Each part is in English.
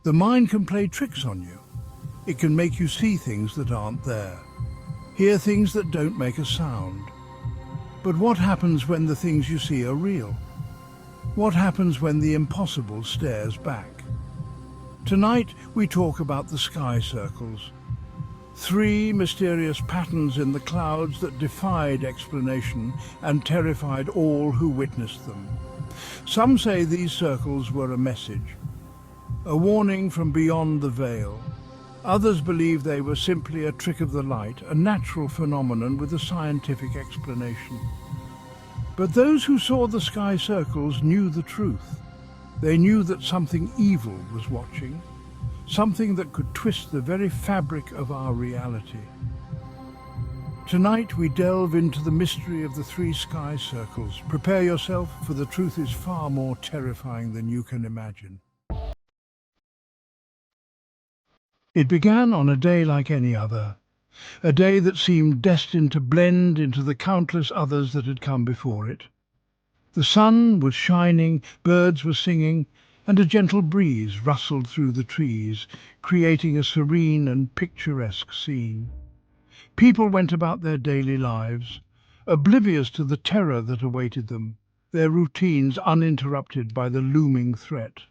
The mind can play tricks on you. It can make you see things that aren't there, hear things that don't make a sound. But what happens when the things you see are real? What happens when the impossible stares back? Tonight we talk about the sky circles. Three mysterious patterns in the clouds that defied explanation and terrified all who witnessed them. Some say these circles were a message, a warning from beyond the veil. Others believe they were simply a trick of the light, a natural phenomenon with a scientific explanation. But those who saw the sky circles knew the truth. They knew that something evil was watching, something that could twist the very fabric of our reality. Tonight we delve into the mystery of the three sky circles. Prepare yourself, for the truth is far more terrifying than you can imagine. It began on a day like any other, a day that seemed destined to blend into the countless others that had come before it. The sun was shining, birds were singing, and a gentle breeze rustled through the trees, creating a serene and picturesque scene. People went about their daily lives, oblivious to the terror that awaited them, their routines uninterrupted by the looming threat.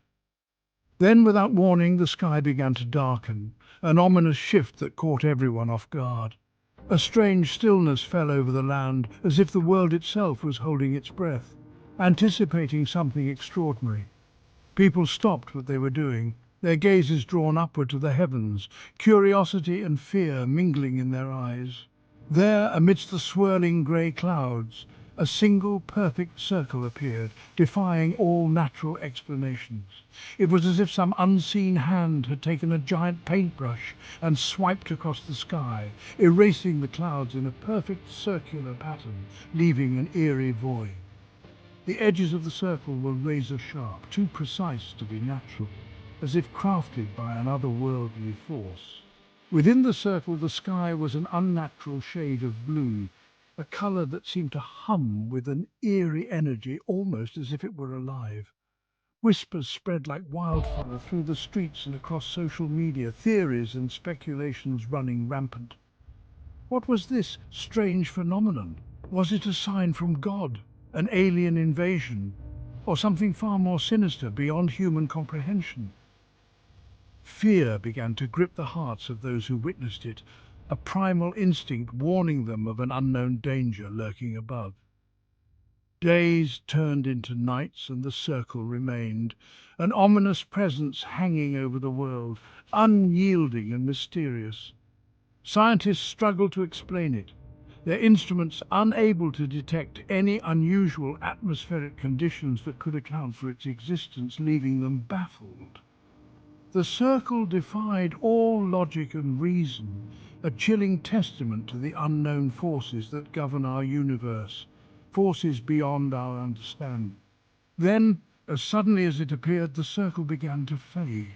Then, without warning, the sky began to darken, an ominous shift that caught everyone off guard. A strange stillness fell over the land, as if the world itself was holding its breath, anticipating something extraordinary. People stopped what they were doing, their gazes drawn upward to the heavens, curiosity and fear mingling in their eyes. There, amidst the swirling grey clouds, a single perfect circle appeared, defying all natural explanations. It was as if some unseen hand had taken a giant paintbrush and swiped across the sky, erasing the clouds in a perfect circular pattern, leaving an eerie void. The edges of the circle were razor-sharp, too precise to be natural, as if crafted by an otherworldly force. Within the circle, the sky was an unnatural shade of blue, a colour that seemed to hum with an eerie energy, almost as if it were alive. Whispers spread like wildfire through the streets and across social media, theories and speculations running rampant. What was this strange phenomenon? Was it a sign from God, an alien invasion, or something far more sinister beyond human comprehension? Fear began to grip the hearts of those who witnessed it, a primal instinct warning them of an unknown danger lurking above. Days turned into nights and the circle remained, an ominous presence hanging over the world, unyielding and mysterious. Scientists struggled to explain it, their instruments unable to detect any unusual atmospheric conditions that could account for its existence, leaving them baffled. The circle defied all logic and reason, a chilling testament to the unknown forces that govern our universe, forces beyond our understanding. Then, as suddenly as it appeared, the circle began to fade,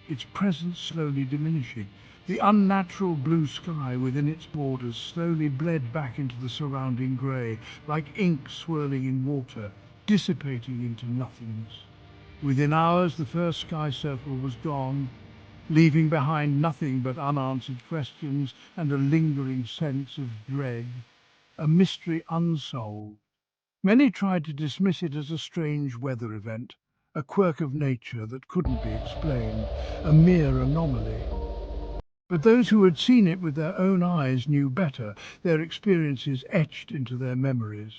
its presence slowly diminishing. The unnatural blue sky within its borders slowly bled back into the surrounding grey, like ink swirling in water, dissipating into nothingness. Within hours, the first sky circle was gone, leaving behind nothing but unanswered questions and a lingering sense of dread, a mystery unsolved. Many tried to dismiss it as a strange weather event, a quirk of nature that couldn't be explained, a mere anomaly. But those who had seen it with their own eyes knew better, their experiences etched into their memories.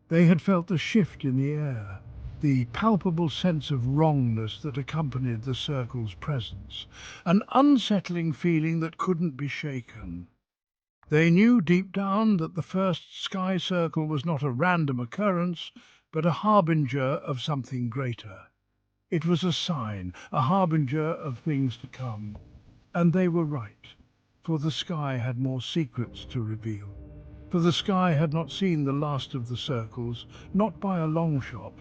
They had felt the shift in the air, the palpable sense of wrongness that accompanied the circle's presence, an unsettling feeling that couldn't be shaken. They knew deep down that the first sky circle was not a random occurrence, but a harbinger of something greater. It was a sign, a harbinger of things to come. And they were right, for the sky had more secrets to reveal. For the sky had not seen the last of the circles, not by a long shot.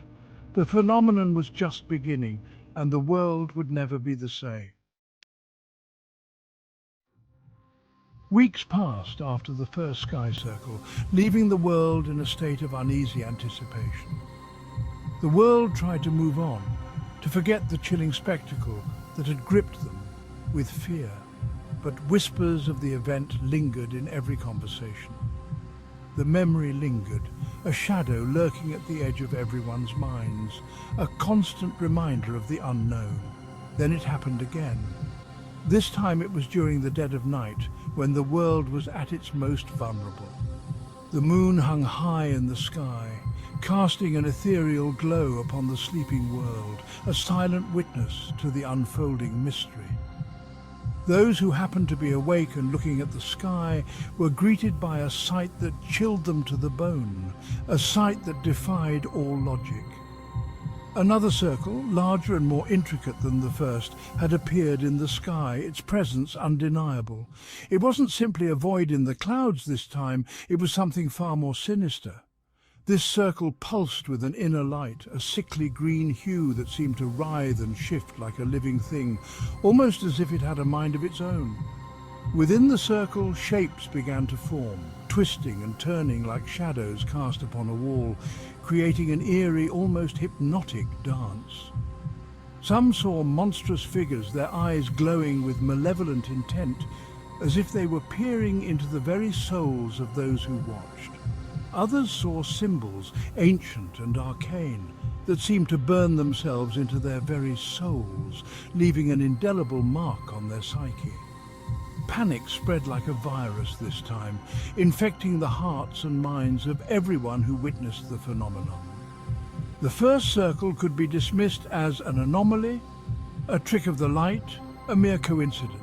The phenomenon was just beginning, and the world would never be the same. Weeks passed after the first sky circle, leaving the world in a state of uneasy anticipation. The world tried to move on, to forget the chilling spectacle, that had gripped them with fear. But whispers of the event lingered in every conversation. The memory lingered, a shadow lurking at the edge of everyone's minds, a constant reminder of the unknown. Then it happened again. This time it was during the dead of night, when the world was at its most vulnerable. The moon hung high in the sky, casting an ethereal glow upon the sleeping world, a silent witness to the unfolding mystery. Those who happened to be awake and looking at the sky were greeted by a sight that chilled them to the bone, a sight that defied all logic. Another circle, larger and more intricate than the first, had appeared in the sky, its presence undeniable. It wasn't simply a void in the clouds this time, it was something far more sinister. This circle pulsed with an inner light, a sickly green hue that seemed to writhe and shift like a living thing, almost as if it had a mind of its own. Within the circle, shapes began to form, twisting and turning like shadows cast upon a wall, creating an eerie, almost hypnotic dance. Some saw monstrous figures, their eyes glowing with malevolent intent, as if they were peering into the very souls of those who watched. Others saw symbols, ancient and arcane, that seemed to burn themselves into their very souls, leaving an indelible mark on their psyche. Panic spread like a virus this time, infecting the hearts and minds of everyone who witnessed the phenomenon. The first circle could be dismissed as an anomaly, a trick of the light, a mere coincidence.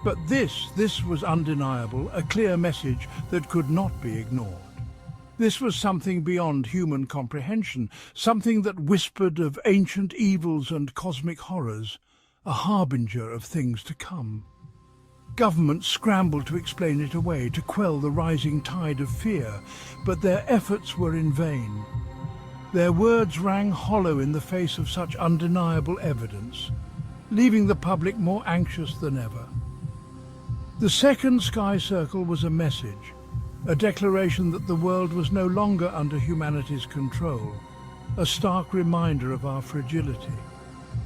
But this was undeniable, a clear message that could not be ignored. This was something beyond human comprehension, something that whispered of ancient evils and cosmic horrors, a harbinger of things to come. Governments scrambled to explain it away, to quell the rising tide of fear, but their efforts were in vain. Their words rang hollow in the face of such undeniable evidence, leaving the public more anxious than ever. The second sky circle was a message, a declaration that the world was no longer under humanity's control, a stark reminder of our fragility.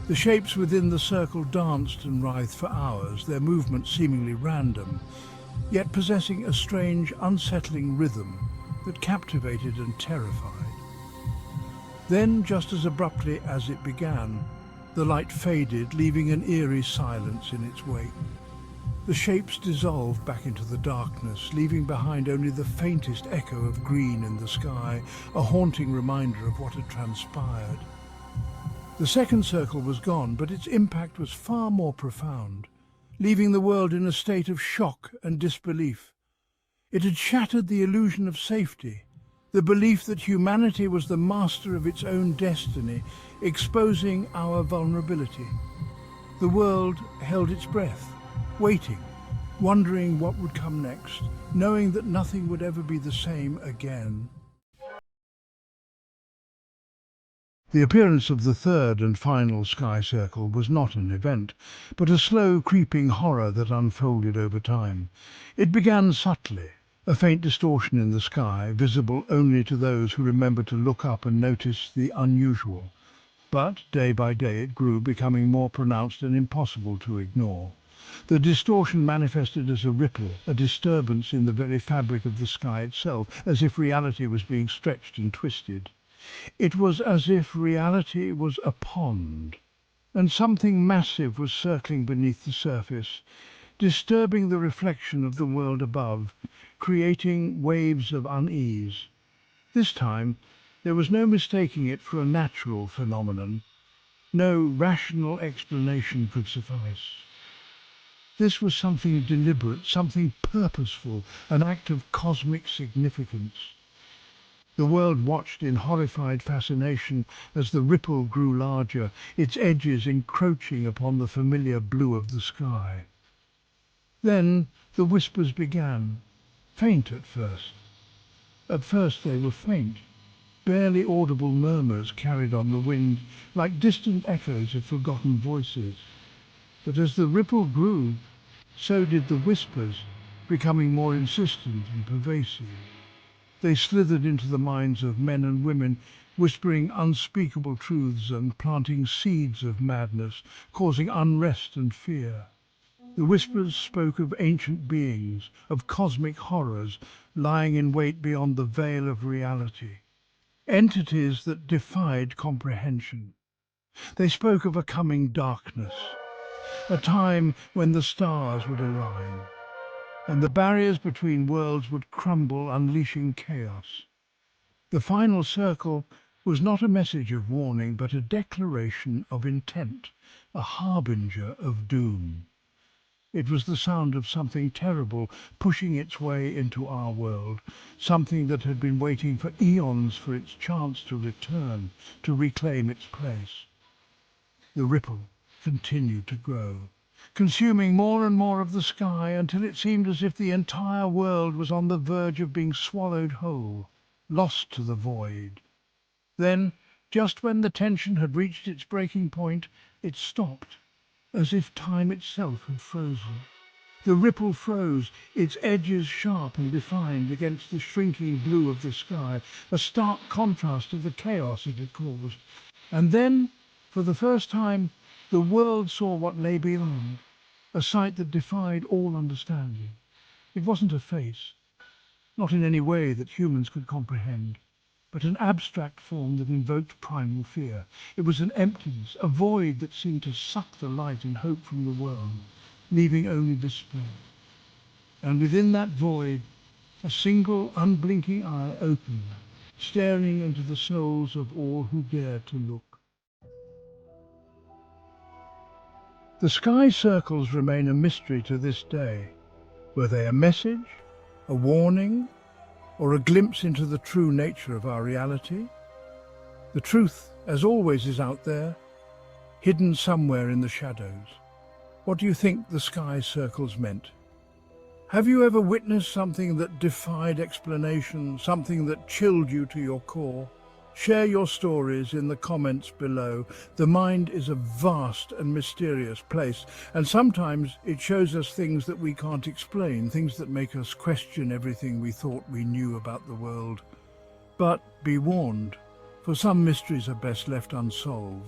The shapes within the circle danced and writhed for hours, their movements seemingly random, yet possessing a strange, unsettling rhythm that captivated and terrified. Then, just as abruptly as it began, the light faded, leaving an eerie silence in its wake. The shapes dissolved back into the darkness, leaving behind only the faintest echo of green in the sky, a haunting reminder of what had transpired. The second circle was gone, but its impact was far more profound, leaving the world in a state of shock and disbelief. It had shattered the illusion of safety, the belief that humanity was the master of its own destiny, exposing our vulnerability. The world held its breath, waiting, wondering what would come next, knowing that nothing would ever be the same again. The appearance of the third and final sky circle was not an event, but a slow creeping horror that unfolded over time. It began subtly, a faint distortion in the sky, visible only to those who remember to look up and notice the unusual. But day by day it grew, becoming more pronounced and impossible to ignore. The distortion manifested as a ripple, a disturbance in the very fabric of the sky itself, as if reality was being stretched and twisted. It was as if reality was a pond, and something massive was circling beneath the surface, disturbing the reflection of the world above, creating waves of unease. This time, there was no mistaking it for a natural phenomenon. No rational explanation could suffice. This was something deliberate, something purposeful, an act of cosmic significance. The world watched in horrified fascination as the ripple grew larger, its edges encroaching upon the familiar blue of the sky. Then the whispers began, faint at first. At first they were faint, barely audible murmurs carried on the wind, like distant echoes of forgotten voices. But as the ripple grew, so did the whispers, becoming more insistent and pervasive. They slithered into the minds of men and women, whispering unspeakable truths and planting seeds of madness, causing unrest and fear. The whispers spoke of ancient beings, of cosmic horrors lying in wait beyond the veil of reality, entities that defied comprehension. They spoke of a coming darkness, a time when the stars would align and the barriers between worlds would crumble, unleashing chaos. The final circle was not a message of warning, but a declaration of intent, a harbinger of doom. It was the sound of something terrible pushing its way into our world, something that had been waiting for eons for its chance to return, to reclaim its place. The ripple continued to grow, consuming more and more of the sky until it seemed as if the entire world was on the verge of being swallowed whole, lost to the void. Then, just when the tension had reached its breaking point, it stopped, as if time itself had frozen. The ripple froze, its edges sharp and defined against the shrinking blue of the sky, a stark contrast to the chaos it had caused. And then, for the first time, the world saw what lay beyond, a sight that defied all understanding. It wasn't a face, not in any way that humans could comprehend, but an abstract form that invoked primal fear. It was an emptiness, a void that seemed to suck the light and hope from the world, leaving only despair. And within that void, a single unblinking eye opened, staring into the souls of all who dared to look. The sky circles remain a mystery to this day. Were they a message, a warning, or a glimpse into the true nature of our reality? The truth, as always, is out there, hidden somewhere in the shadows. What do you think the sky circles meant? Have you ever witnessed something that defied explanation, something that chilled you to your core? Share your stories in the comments below. The mind is a vast and mysterious place, and sometimes it shows us things that we can't explain, things that make us question everything we thought we knew about the world. But be warned, for some mysteries are best left unsolved.